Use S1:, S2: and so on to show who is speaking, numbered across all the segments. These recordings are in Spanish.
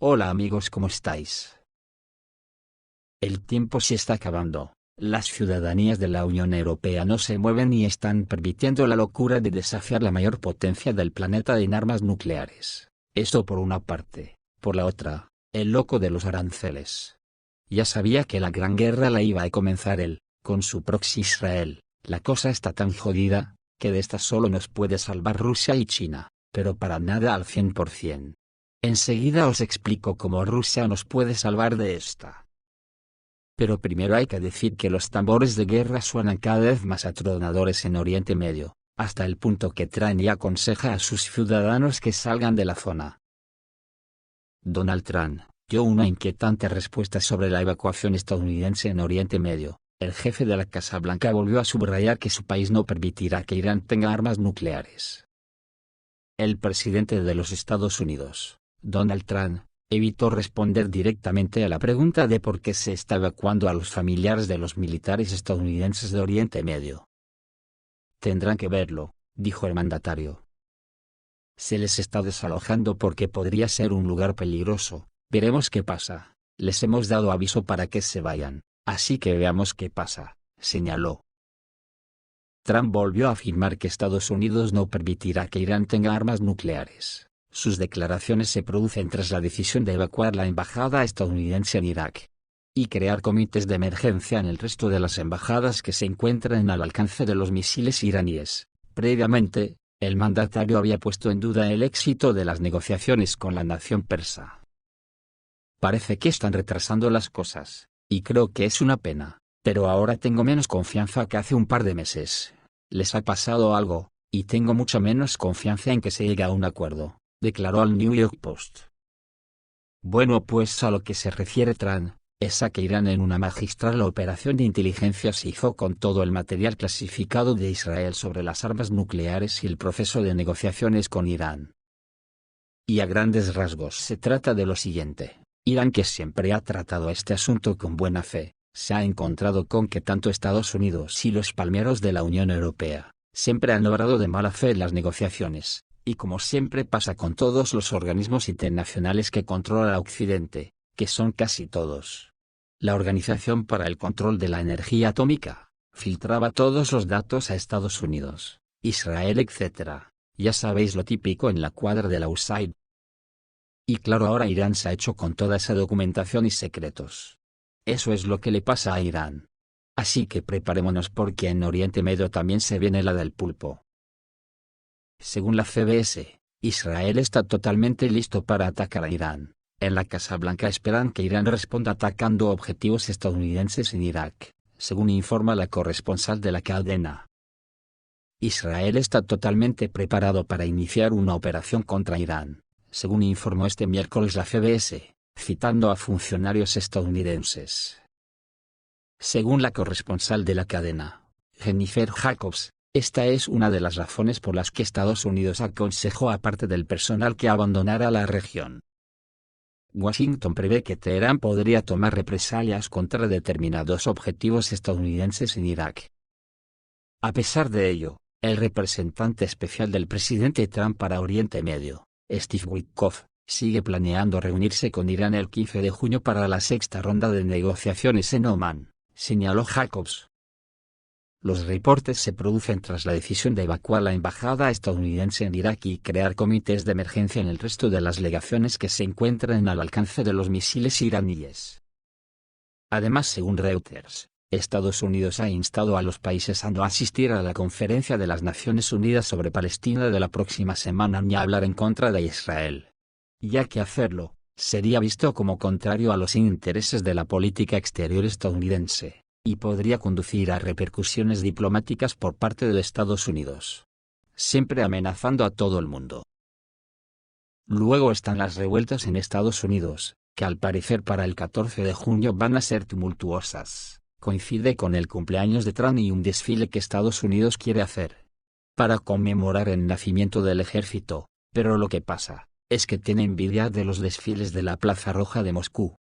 S1: Hola amigos, ¿cómo estáis? El tiempo se está acabando. Las ciudadanías de la Unión Europea no se mueven y están permitiendo la locura de desafiar la mayor potencia del planeta en armas nucleares. Esto por una parte. Por la otra, el loco de los aranceles. Ya sabía que la gran guerra la iba a comenzar él, con su proxy Israel. La cosa está tan jodida, que de esta solo nos puede salvar Rusia y China, pero para nada al 100%. Enseguida os explico cómo Rusia nos puede salvar de esta. Pero primero hay que decir que los tambores de guerra suenan cada vez más atronadores en Oriente Medio, hasta el punto que Trump ya aconseja a sus ciudadanos que salgan de la zona. Donald Trump dio una inquietante respuesta sobre la evacuación estadounidense en Oriente Medio. El jefe de la Casa Blanca volvió a subrayar que su país no permitirá que Irán tenga armas nucleares. El presidente de los Estados Unidos, Donald Trump, evitó responder directamente a la pregunta de por qué se está evacuando a los familiares de los militares estadounidenses de Oriente Medio. Tendrán que verlo, dijo el mandatario. Se les está desalojando porque podría ser un lugar peligroso. Veremos qué pasa. Les hemos dado aviso para que se vayan, así que veamos qué pasa, señaló. Trump volvió a afirmar que Estados Unidos no permitirá que Irán tenga armas nucleares. Sus declaraciones se producen tras la decisión de evacuar la embajada estadounidense en Irak y crear comités de emergencia en el resto de las embajadas que se encuentran al alcance de los misiles iraníes. Previamente, el mandatario había puesto en duda el éxito de las negociaciones con la nación persa. Parece que están retrasando las cosas, y creo que es una pena, pero ahora tengo menos confianza que hace un par de meses. Les ha pasado algo, y tengo mucha menos confianza en que se llegue a un acuerdo, declaró al New York Post. Bueno, pues a lo que se refiere Trump, es a que Irán en una magistral operación de inteligencia se hizo con todo el material clasificado de Israel sobre las armas nucleares y el proceso de negociaciones con Irán. Y a grandes rasgos se trata de lo siguiente: Irán, que siempre ha tratado este asunto con buena fe, se ha encontrado con que tanto Estados Unidos y los palmeros de la Unión Europea siempre han obrado de mala fe en las negociaciones, y como siempre pasa con todos los organismos internacionales que controla Occidente, que son casi todos. La Organización para el Control de la Energía Atómica filtraba todos los datos a Estados Unidos, Israel, etc. Ya sabéis lo típico en la cuadra de la USAID. Y claro, ahora Irán se ha hecho con toda esa documentación y secretos. Eso es lo que le pasa a Irán. Así que preparémonos porque en Oriente Medio también se viene la del pulpo. Según la CBS, Israel está totalmente listo para atacar a Irán. En la Casa Blanca esperan que Irán responda atacando objetivos estadounidenses en Irak, según informa la corresponsal de la cadena. Israel está totalmente preparado para iniciar una operación contra Irán, según informó este miércoles la CBS, citando a funcionarios estadounidenses. Según la corresponsal de la cadena, Jennifer Jacobs, esta es una de las razones por las que Estados Unidos aconsejó a parte del personal que abandonara la región. Washington prevé que Teherán podría tomar represalias contra determinados objetivos estadounidenses en Irak. A pesar de ello, el representante especial del presidente Trump para Oriente Medio, Steve Witkoff, sigue planeando reunirse con Irán el 15 de junio para la sexta ronda de negociaciones en Omán, señaló Jacobs. Los reportes se producen tras la decisión de evacuar la embajada estadounidense en Irak y crear comités de emergencia en el resto de las legaciones que se encuentran al alcance de los misiles iraníes. Además, según Reuters, Estados Unidos ha instado a los países a no asistir a la Conferencia de las Naciones Unidas sobre Palestina de la próxima semana ni a hablar en contra de Israel, ya que hacerlo sería visto como contrario a los intereses de la política exterior estadounidense, y podría conducir a repercusiones diplomáticas por parte de Estados Unidos, siempre amenazando a todo el mundo. Luego están las revueltas en Estados Unidos, que al parecer para el 14 de junio van a ser tumultuosas. Coincide con el cumpleaños de Trump y un desfile que Estados Unidos quiere hacer para conmemorar el nacimiento del ejército, pero lo que pasa es que tiene envidia de los desfiles de la Plaza Roja de Moscú.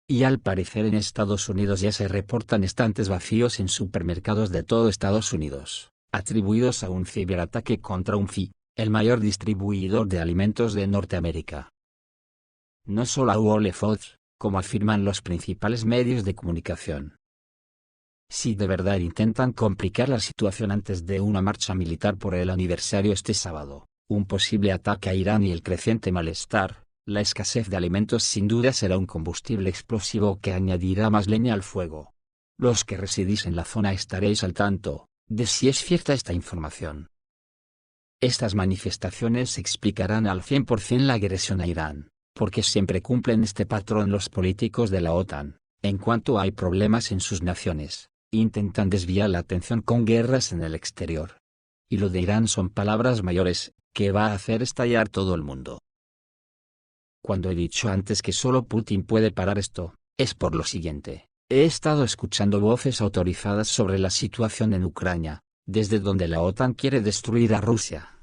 S1: Y al parecer en Estados Unidos ya se reportan estantes vacíos en supermercados de todo Estados Unidos, atribuidos a un ciberataque contra UNFI, el mayor distribuidor de alimentos de Norteamérica. no solo a Woleford, como afirman los principales medios de comunicación. Si de verdad intentan complicar la situación antes de una marcha militar por el aniversario este sábado, un posible ataque a Irán y el creciente malestar, la escasez de alimentos sin duda será un combustible explosivo que añadirá más leña al fuego. Los que residís en la zona estaréis al tanto de si es cierta esta información. Estas manifestaciones explicarán al 100% la agresión a Irán, porque siempre cumplen este patrón los políticos de la OTAN, en cuanto hay problemas en sus naciones, intentan desviar la atención con guerras en el exterior. Y lo de Irán son palabras mayores, que va a hacer estallar todo el mundo. Cuando he dicho antes que solo Putin puede parar esto, es por lo siguiente. He estado escuchando voces autorizadas sobre la situación en Ucrania, desde donde la OTAN quiere destruir a Rusia.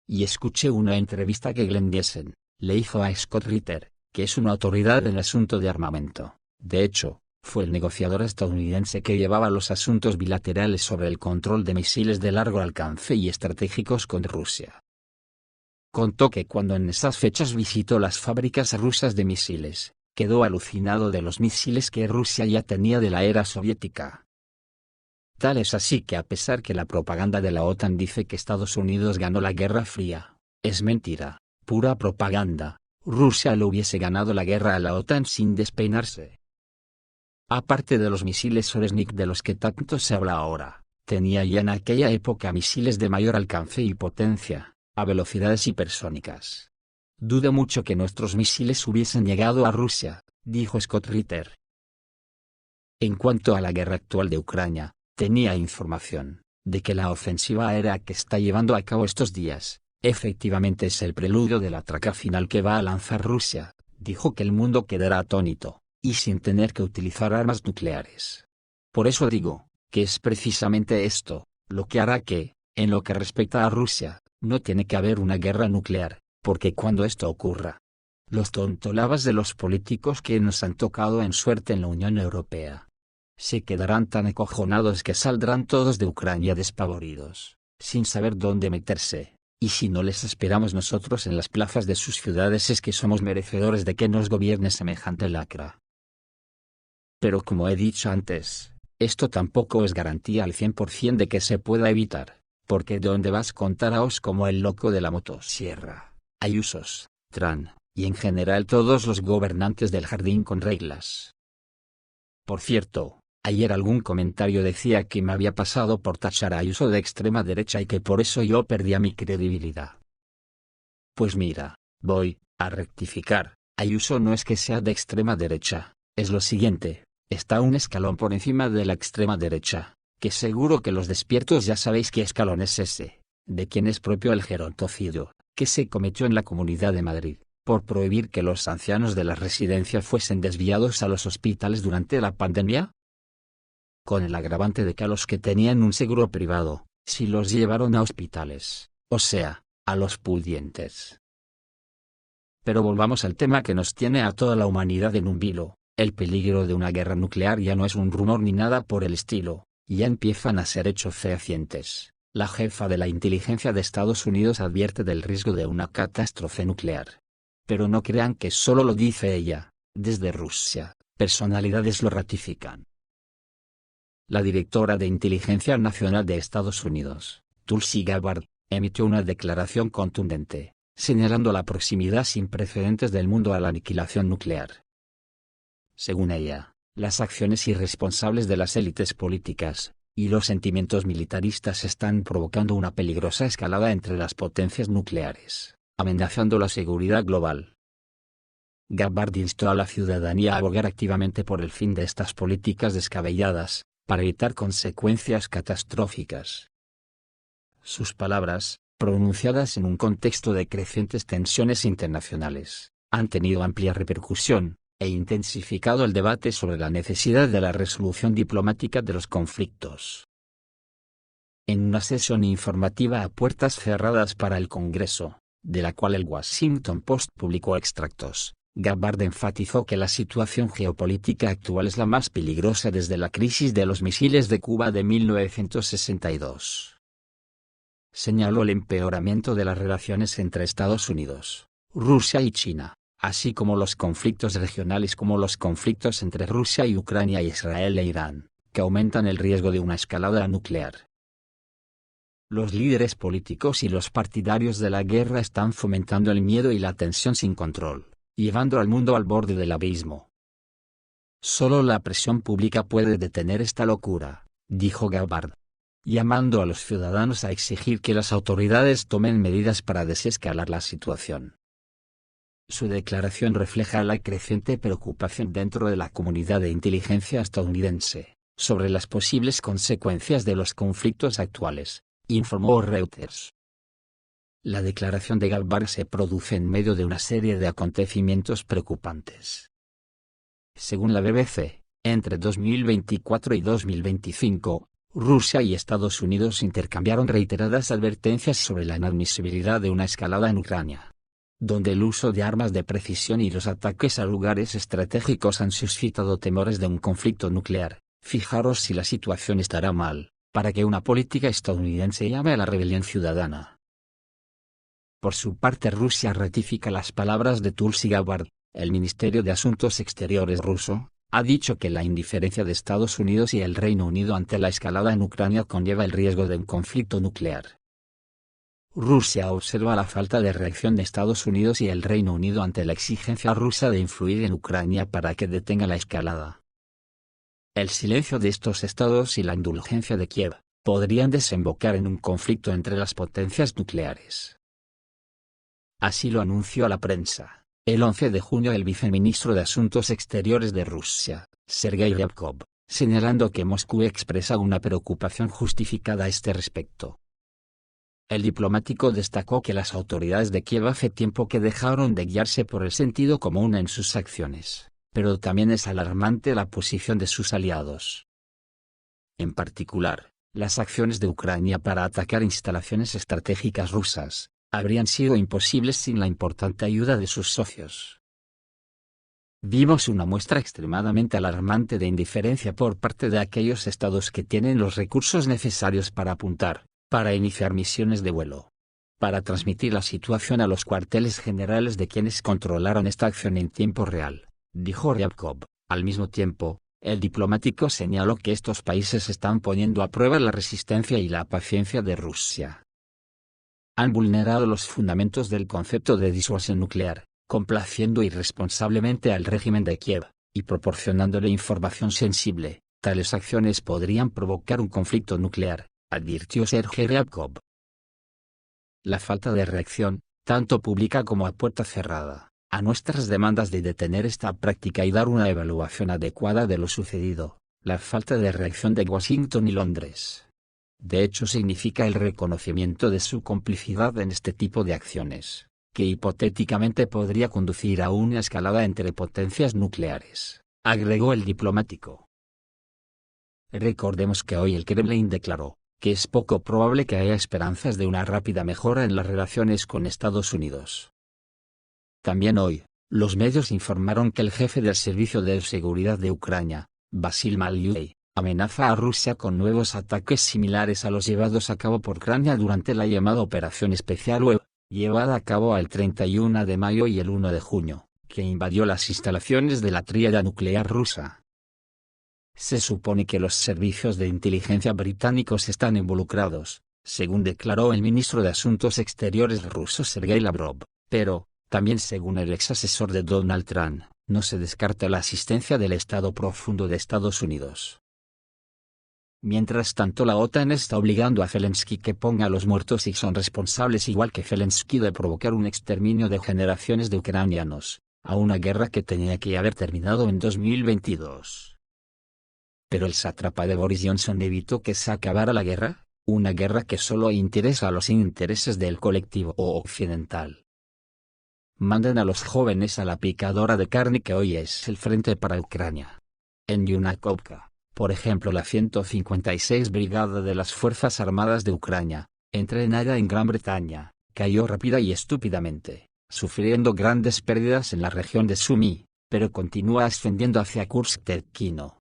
S1: Y escuché una entrevista que Glenn Nielsen le hizo a Scott Ritter, que es una autoridad en el asunto de armamento. De hecho, fue el negociador estadounidense que llevaba los asuntos bilaterales sobre el control de misiles de largo alcance y estratégicos con Rusia. Contó que cuando en esas fechas visitó las fábricas rusas de misiles, quedó alucinado de los misiles que Rusia ya tenía de la era soviética. Tal es así que a pesar que la propaganda de la OTAN dice que Estados Unidos ganó la Guerra Fría, es mentira, pura propaganda. Rusia le hubiese ganado la guerra a la OTAN sin despeinarse. Aparte de los misiles Soresnik de los que tanto se habla ahora, tenía ya en aquella época misiles de mayor alcance y potencia, a velocidades hipersónicas. Dudo mucho que nuestros misiles hubiesen llegado a Rusia, dijo Scott Ritter. En cuanto a la guerra actual de Ucrania, tenía información de que la ofensiva aérea que está llevando a cabo estos días, efectivamente es el preludio de la traca final que va a lanzar Rusia. Dijo que el mundo quedará atónito, y sin tener que utilizar armas nucleares. Por eso digo, que es precisamente esto, lo que hará que, en lo que respecta a Rusia, no tiene que haber una guerra nuclear, porque cuando esto ocurra, los tontolabas de los políticos que nos han tocado en suerte en la Unión Europea se quedarán tan acojonados que saldrán todos de Ucrania despavoridos, sin saber dónde meterse, y si no les esperamos nosotros en las plazas de sus ciudades es que somos merecedores de que nos gobierne semejante lacra. Pero como he dicho antes, esto tampoco es garantía al 100% de que se pueda evitar, porque donde vas contaros como el loco de la motosierra, Ayusos, Trump, y en general todos los gobernantes del jardín con reglas. Por cierto, ayer algún comentario decía que me había pasado por tachar a Ayuso de extrema derecha y que por eso yo perdía mi credibilidad. Pues mira, voy a rectificar, Ayuso no es que sea de extrema derecha, es lo siguiente, está un escalón por encima de la extrema derecha, que seguro que los despiertos ya sabéis qué escalón es ese, de quien es propio el gerontocidio, que se cometió en la Comunidad de Madrid, por prohibir que los ancianos de la residencia fuesen desviados a los hospitales durante la pandemia, con el agravante de que a los que tenían un seguro privado, sí los llevaron a hospitales, o sea, a los pudientes. Pero volvamos al tema que nos tiene a toda la humanidad en un vilo, el peligro de una guerra nuclear ya no es un rumor ni nada por el estilo, ya empiezan a ser hechos fehacientes. La jefa de la inteligencia de Estados Unidos advierte del riesgo de una catástrofe nuclear. Pero no crean que solo lo dice ella, desde Rusia, personalidades lo ratifican. La directora de Inteligencia Nacional de Estados Unidos, Tulsi Gabbard, emitió una declaración contundente, señalando la proximidad sin precedentes del mundo a la aniquilación nuclear. Según ella, las acciones irresponsables de las élites políticas y los sentimientos militaristas están provocando una peligrosa escalada entre las potencias nucleares, amenazando la seguridad global. Gabbard instó a la ciudadanía a abogar activamente por el fin de estas políticas descabelladas, para evitar consecuencias catastróficas. Sus palabras, pronunciadas en un contexto de crecientes tensiones internacionales, han tenido amplia repercusión, e intensificado el debate sobre la necesidad de la resolución diplomática de los conflictos. En una sesión informativa a puertas cerradas para el Congreso, de la cual el Washington Post publicó extractos, Gabbard enfatizó que la situación geopolítica actual es la más peligrosa desde la crisis de los misiles de Cuba de 1962. Señaló el empeoramiento de las relaciones entre Estados Unidos, Rusia y China, así como los conflictos regionales como los conflictos entre Rusia y Ucrania y Israel e Irán, que aumentan el riesgo de una escalada nuclear. Los líderes políticos y los partidarios de la guerra están fomentando el miedo y la tensión sin control, llevando al mundo al borde del abismo. Solo la presión pública puede detener esta locura, dijo Gabbard, llamando a los ciudadanos a exigir que las autoridades tomen medidas para desescalar la situación. Su declaración refleja la creciente preocupación dentro de la comunidad de inteligencia estadounidense sobre las posibles consecuencias de los conflictos actuales, informó Reuters. La declaración de Gabbard se produce en medio de una serie de acontecimientos preocupantes. Según la BBC, entre 2024 y 2025, Rusia y Estados Unidos intercambiaron reiteradas advertencias sobre la inadmisibilidad de una escalada en Ucrania, donde el uso de armas de precisión y los ataques a lugares estratégicos han suscitado temores de un conflicto nuclear. Fijaros si la situación estará mal, para que una política estadounidense llame a la rebelión ciudadana. Por su parte, Rusia ratifica las palabras de Tulsi Gabbard. El Ministerio de Asuntos Exteriores ruso ha dicho que la indiferencia de Estados Unidos y el Reino Unido ante la escalada en Ucrania conlleva el riesgo de un conflicto nuclear. Rusia observa la falta de reacción de Estados Unidos y el Reino Unido ante la exigencia rusa de influir en Ucrania para que detenga la escalada. El silencio de estos estados y la indulgencia de Kiev podrían desembocar en un conflicto entre las potencias nucleares. Así lo anunció a la prensa el 11 de junio el viceministro de Asuntos Exteriores de Rusia, Sergei Ryabkov, señalando que Moscú expresa una preocupación justificada a este respecto. El diplomático destacó que las autoridades de Kiev hace tiempo que dejaron de guiarse por el sentido común en sus acciones, pero también es alarmante la posición de sus aliados. En particular, las acciones de Ucrania para atacar instalaciones estratégicas rusas habrían sido imposibles sin la importante ayuda de sus socios. Vimos una muestra extremadamente alarmante de indiferencia por parte de aquellos estados que tienen los recursos necesarios para apuntar, para iniciar misiones de vuelo, para transmitir la situación a los cuarteles generales de quienes controlaron esta acción en tiempo real, dijo Ryabkov. Al mismo tiempo, el diplomático señaló que estos países están poniendo a prueba la resistencia y la paciencia de Rusia. Han vulnerado los fundamentos del concepto de disuasión nuclear, complaciendo irresponsablemente al régimen de Kiev, y proporcionándole información sensible. Tales acciones podrían provocar un conflicto nuclear, advirtió Sergei Ryabkov. La falta de reacción, tanto pública como a puerta cerrada, a nuestras demandas de detener esta práctica y dar una evaluación adecuada de lo sucedido, la falta de reacción de Washington y Londres, de hecho significa el reconocimiento de su complicidad en este tipo de acciones, que hipotéticamente podría conducir a una escalada entre potencias nucleares, agregó el diplomático. Recordemos que hoy el Kremlin declaró que es poco probable que haya esperanzas de una rápida mejora en las relaciones con Estados Unidos. También hoy, los medios informaron que el jefe del Servicio de Seguridad de Ucrania, Vasil Malyuey, amenaza a Rusia con nuevos ataques similares a los llevados a cabo por Ucrania durante la llamada Operación Especial UE, llevada a cabo el 31 de mayo y el 1 de junio, que invadió las instalaciones de la tríada nuclear rusa. Se supone que los servicios de inteligencia británicos están involucrados, según declaró el ministro de Asuntos Exteriores ruso Sergei Lavrov, pero, también según el ex asesor de Donald Trump, no se descarta la asistencia del Estado Profundo de Estados Unidos. Mientras tanto, la OTAN está obligando a Zelensky que ponga a los muertos y son responsables igual que Zelensky de provocar un exterminio de generaciones de ucranianos, a una guerra que tenía que haber terminado en 2022. Pero el sátrapa de Boris Johnson evitó que se acabara la guerra, una guerra que solo interesa a los intereses del colectivo occidental. Manden a los jóvenes a la picadora de carne que hoy es el frente para Ucrania. En Yunakovka, por ejemplo, la 156 Brigada de las Fuerzas Armadas de Ucrania, entrenada en Gran Bretaña, cayó rápida y estúpidamente, sufriendo grandes pérdidas en la región de Sumy, pero continúa ascendiendo hacia Kursk-Terkino.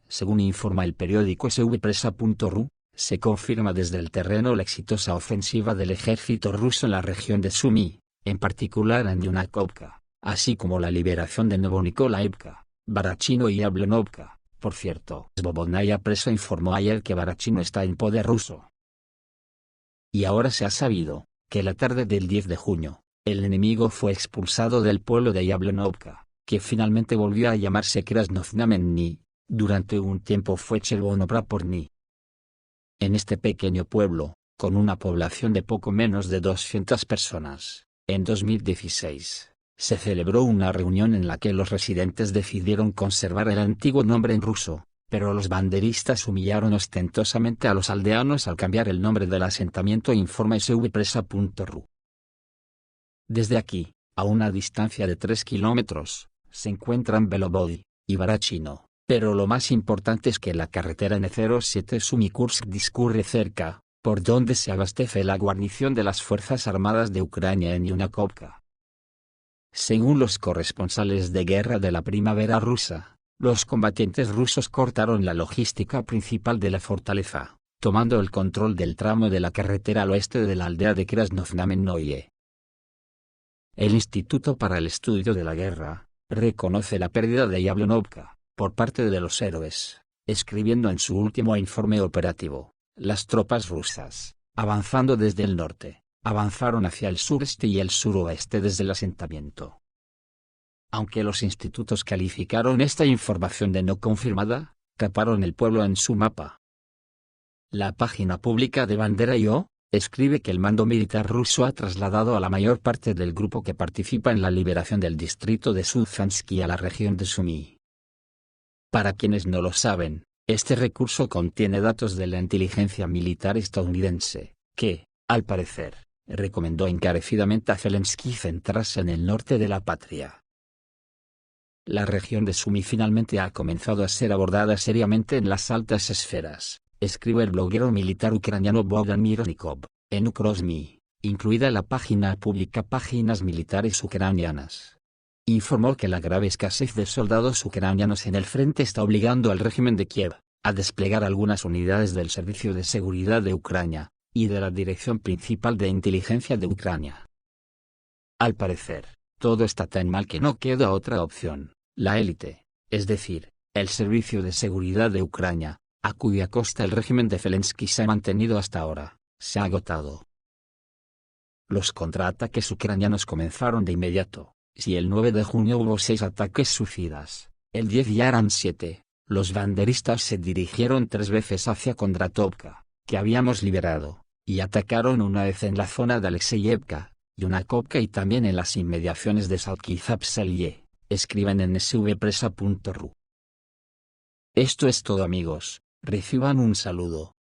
S1: Según informa el periódico svpresa.ru, se confirma desde el terreno la exitosa ofensiva del ejército ruso en la región de Sumy, en particular en Yunakovka, así como la liberación de Novonikolayevka, Barachino y Yablonovka. Por cierto, Svobodnaya Presa informó ayer que Barachino está en poder ruso. Y ahora se ha sabido, que la tarde del 10 de junio, el enemigo fue expulsado del pueblo de Yablonovka, que finalmente volvió a llamarse Krasnoznamenny, durante un tiempo fue Chervonopraporny. En este pequeño pueblo, con una población de poco menos de 200 personas, en 2016, se celebró una reunión en la que los residentes decidieron conservar el antiguo nombre en ruso, pero los banderistas humillaron ostentosamente a los aldeanos al cambiar el nombre del asentamiento, informa svpresa.ru. Desde aquí, a una distancia de 3 kilómetros, se encuentran Belovody y Barachino, pero lo más importante es que la carretera N07 Sumy-Kursk discurre cerca, por donde se abastece la guarnición de las Fuerzas Armadas de Ucrania en Yunakovka. Según los corresponsales de guerra de la primavera rusa, los combatientes rusos cortaron la logística principal de la fortaleza, tomando el control del tramo de la carretera al oeste de la aldea de Krasnoznamennoye. El Instituto para el Estudio de la Guerra reconoce la pérdida de Yablonovka por parte de los héroes, escribiendo en su último informe operativo: las tropas rusas, avanzando desde el norte, avanzaron hacia el sureste y el suroeste desde el asentamiento. Aunque los institutos calificaron esta información de no confirmada, taparon el pueblo en su mapa. La página pública de Bandera.io escribe que el mando militar ruso ha trasladado a la mayor parte del grupo que participa en la liberación del distrito de Sudzansky a la región de Sumy. Para quienes no lo saben, este recurso contiene datos de la inteligencia militar estadounidense, que, al parecer, recomendó encarecidamente a Zelensky centrarse en el norte de la patria. La región de Sumy finalmente ha comenzado a ser abordada seriamente en las altas esferas, escribe el bloguero militar ucraniano Bogdan Mirnikov, en Ukrosmy, incluida la página pública Páginas Militares Ucranianas. Informó que la grave escasez de soldados ucranianos en el frente está obligando al régimen de Kiev a desplegar algunas unidades del Servicio de Seguridad de Ucrania y de la Dirección Principal de Inteligencia de Ucrania. Al parecer, todo está tan mal que no queda otra opción: la élite, es decir, el Servicio de Seguridad de Ucrania, a cuya costa el régimen de Zelensky se ha mantenido hasta ahora, se ha agotado. Los contraataques ucranianos comenzaron de inmediato. Si el 9 de junio hubo 6 ataques suicidas, el 10 ya eran 7, los banderistas se dirigieron 3 veces hacia Kondratovka, que habíamos liberado, y atacaron una vez en la zona de Alexeyevka, Yunakovka y también en las inmediaciones de Salky-Zapselye, escriben en svpresa.ru. Esto es todo, amigos, reciban un saludo.